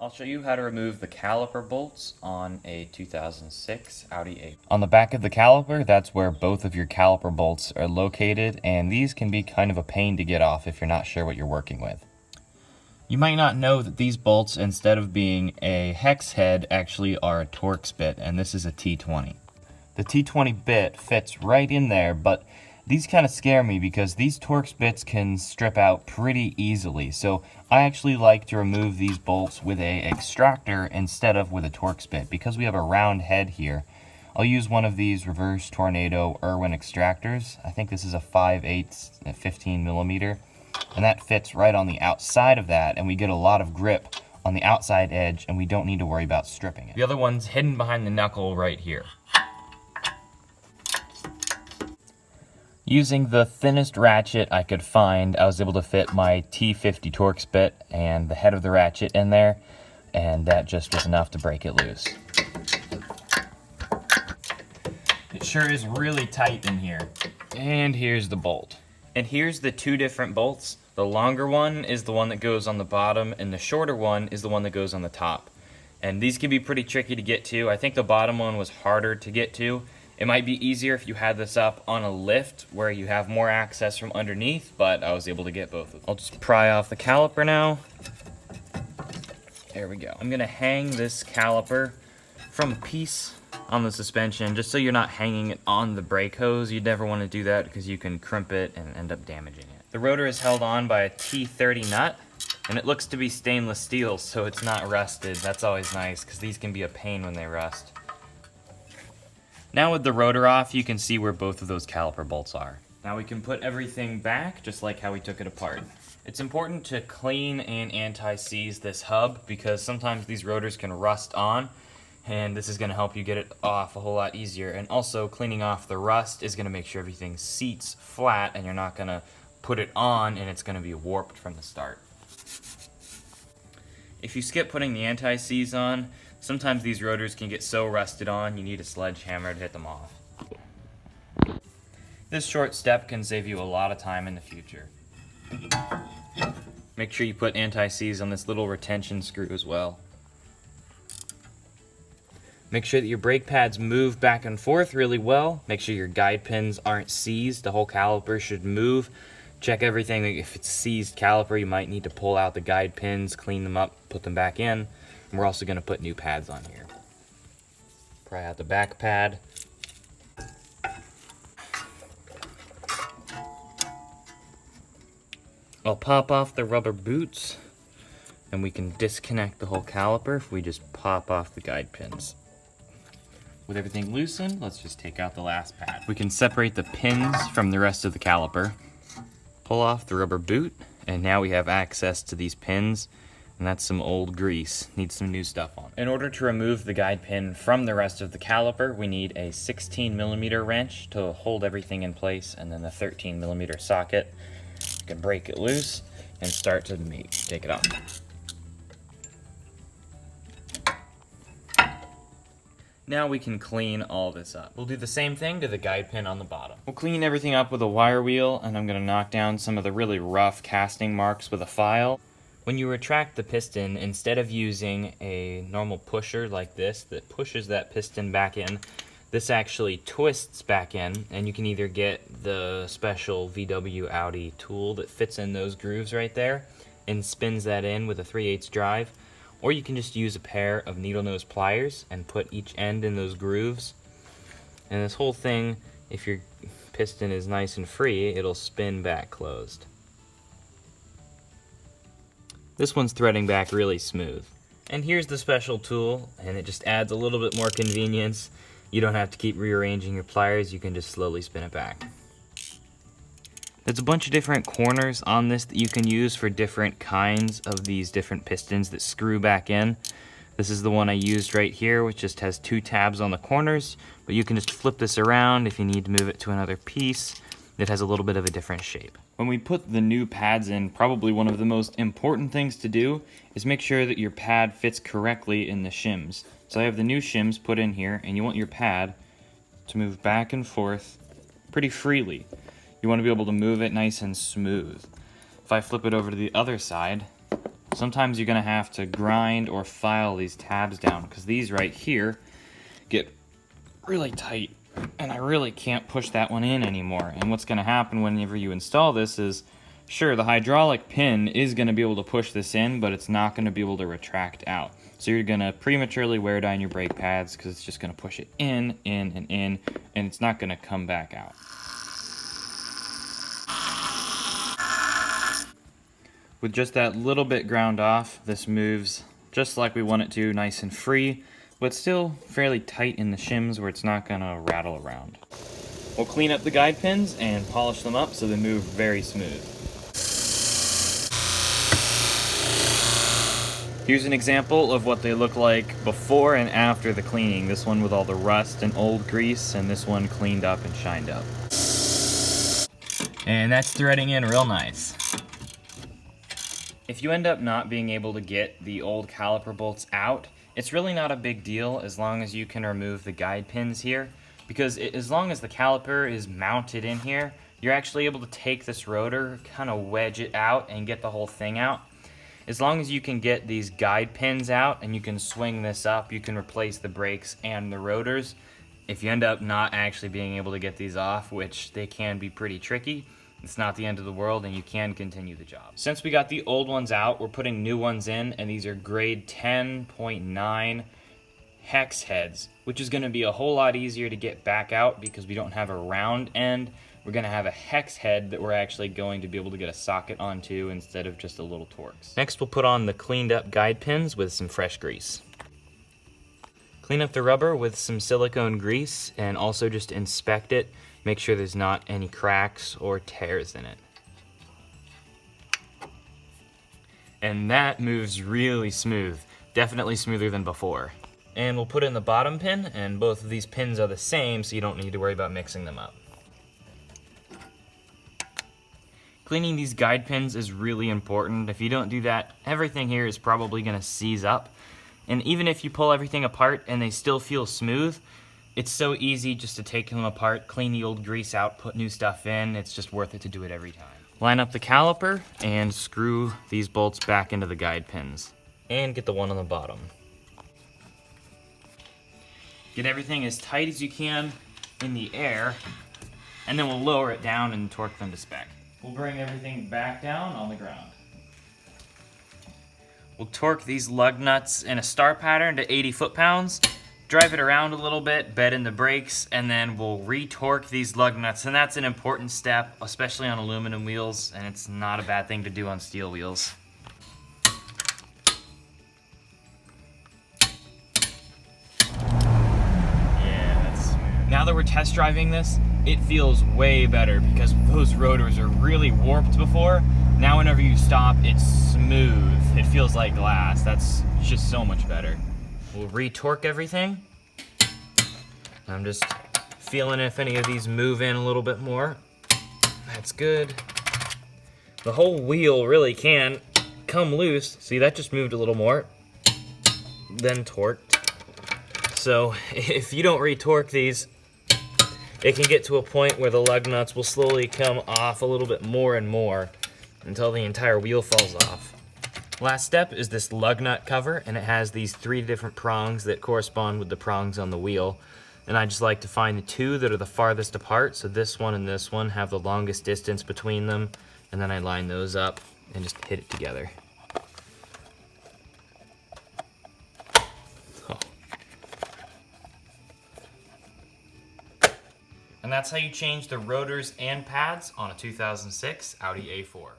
I'll show you how to remove the caliper bolts on a 2006 Audi A. On the back of the caliper, that's where both of your caliper bolts are located, and these can be kind of a pain to get off if you're not sure what you're working with. You might not know that these bolts, instead of being a hex head, actually are a Torx bit, and this is a T20. The T20 bit fits right in there, but these kind of scare me because these Torx bits can strip out pretty easily. So I actually like to remove these bolts with a extractor instead of with a Torx bit. Because we have a round head here, I'll use one of these reverse tornado Irwin extractors. I think this is a 5/8 at 15 millimeter. And that fits right on the outside of that, and we get a lot of grip on the outside edge, and we don't need to worry about stripping it. The other one's hidden behind the knuckle right here. Using the thinnest ratchet I could find, I was able to fit my T50 Torx bit and the head of the ratchet in there, and that just was enough to break it loose. It sure is really tight in here. And here's the bolt. And here's the two different bolts. The longer one is the one that goes on the bottom, and the shorter one is the one that goes on the top. And these can be pretty tricky to get to. I think the bottom one was harder to get to. It might be easier if you had this up on a lift where you have more access from underneath, but I was able to get both of them. I'll just pry off the caliper now. There we go. I'm gonna hang this caliper from a piece on the suspension, just so you're not hanging it on the brake hose. You'd never want to do that because you can crimp it and end up damaging it. The rotor is held on by a T30 nut, and it looks to be stainless steel, so it's not rusted. That's always nice because these can be a pain when they rust. Now with the rotor off, you can see where both of those caliper bolts are. Now we can put everything back just like how we took it apart. It's important to clean and anti-seize this hub because sometimes these rotors can rust on, and this is going to help you get it off a whole lot easier. And also cleaning off the rust is going to make sure everything seats flat and you're not going to put it on and it's going to be warped from the start. If you skip putting the anti-seize on, sometimes these rotors can get so rusted on you need a sledgehammer to hit them off. This short step can save you a lot of time in the future. Make sure you put anti-seize on this little retention screw as well. Make sure that your brake pads move back and forth really well. Make sure your guide pins aren't seized. The whole caliper should move. Check everything. If it's seized caliper, you might need to pull out the guide pins, clean them up, put them back in. And we're also going to put new pads on here. Pry out the back pad. I'll pop off the rubber boots, and we can disconnect the whole caliper if we just pop off the guide pins. With everything loosened, let's just take out the last pad. We can separate the pins from the rest of the caliper, pull off the rubber boot, and now we have access to these pins, and that's some old grease. Needs some new stuff on. In order to remove the guide pin from the rest of the caliper, we need a 16 millimeter wrench to hold everything in place, and then the 13 millimeter socket. You can break it loose and start to take it off. Now we can clean all this up. We'll do the same thing to the guide pin on the bottom. We'll clean everything up with a wire wheel, and I'm going to knock down some of the really rough casting marks with a file. When you retract the piston, instead of using a normal pusher like this that pushes that piston back in, this actually twists back in, and you can either get the special VW Audi tool that fits in those grooves right there and spins that in with a 3/8 drive, or you can just use a pair of needle nose pliers and put each end in those grooves. And this whole thing, if your piston is nice and free, it'll spin back closed. This one's threading back really smooth. And here's the special tool, and it just adds a little bit more convenience. You don't have to keep rearranging your pliers, you can just slowly spin it back. There's a bunch of different corners on this that you can use for different kinds of these different pistons that screw back in. This is the one I used right here, which just has 2 tabs on the corners, but you can just flip this around if you need to move it to another piece. It has a little bit of a different shape. When we put the new pads in, probably one of the most important things to do is make sure that your pad fits correctly in the shims. So I have the new shims put in here, and you want your pad to move back and forth pretty freely. You want to be able to move it nice and smooth. If I flip it over to the other side, Sometimes you're gonna have to grind or file these tabs down because these right here get really tight and I really can't push that one in anymore. And what's gonna happen whenever you install this is, sure, the hydraulic pin is gonna be able to push this in, but it's not gonna be able to retract out. So you're gonna prematurely wear down your brake pads because it's just gonna push it in, and it's not gonna come back out. With just that little bit ground off, this moves just like we want it to, nice and free, but still fairly tight in the shims where it's not gonna rattle around. We'll clean up the guide pins and polish them up so they move very smooth. Here's an example of what they look like before and after the cleaning. This one with all the rust and old grease, and this one cleaned up and shined up. And that's threading in real nice. If you end up not being able to get the old caliper bolts out, it's really not a big deal as long as you can remove the guide pins here, because as long as the caliper is mounted in here, you're actually able to take this rotor, kind of wedge it out and get the whole thing out. As long as you can get these guide pins out and you can swing this up, you can replace the brakes and the rotors. If you end up not actually being able to get these off, which they can be pretty tricky, it's not the end of the world and you can continue the job. Since we got the old ones out, we're putting new ones in, and these are grade 10.9 hex heads, which is going to be a whole lot easier to get back out because we don't have a round end. We're going to have a hex head that we're actually going to be able to get a socket onto instead of just a little Torx. Next, we'll put on the cleaned up guide pins with some fresh grease. Clean up the rubber with some silicone grease and also just inspect it. Make sure there's not any cracks or tears in it. And that moves really smooth, definitely smoother than before. And we'll put in the bottom pin, and both of these pins are the same, so you don't need to worry about mixing them up. Cleaning these guide pins is really important. If you don't do that, everything here is probably gonna seize up. And even if you pull everything apart and they still feel smooth, it's so easy just to take them apart, clean the old grease out, put new stuff in. It's just worth it to do it every time. Line up the caliper and screw these bolts back into the guide pins. And get the one on the bottom. Get everything as tight as you can in the air, and then we'll lower it down and torque them to spec. We'll bring everything back down on the ground. We'll torque these lug nuts in a star pattern to 80 foot-pounds. Drive it around a little bit, bed in the brakes, and then we'll re-torque these lug nuts. And that's an important step, especially on aluminum wheels, and it's not a bad thing to do on steel wheels. Yeah, that's smooth. Now that we're test driving this, it feels way better because those rotors are really warped before. Now whenever you stop, it's smooth. It feels like glass. That's just so much better. We'll re-torque everything. I'm just feeling if any of these move in a little bit more. That's good. The whole wheel really can come loose. See, that just moved a little more. Then torqued. So if you don't re-torque these, it can get to a point where the lug nuts will slowly come off a little bit more and more until the entire wheel falls off. Last step is this lug nut cover, and it has these 3 different prongs that correspond with the prongs on the wheel. And I just like to find the 2 that are the farthest apart, so this one and this one have the longest distance between them, and then I line those up and just hit it together. Oh. And that's how you change the rotors and pads on a 2006 Audi A4.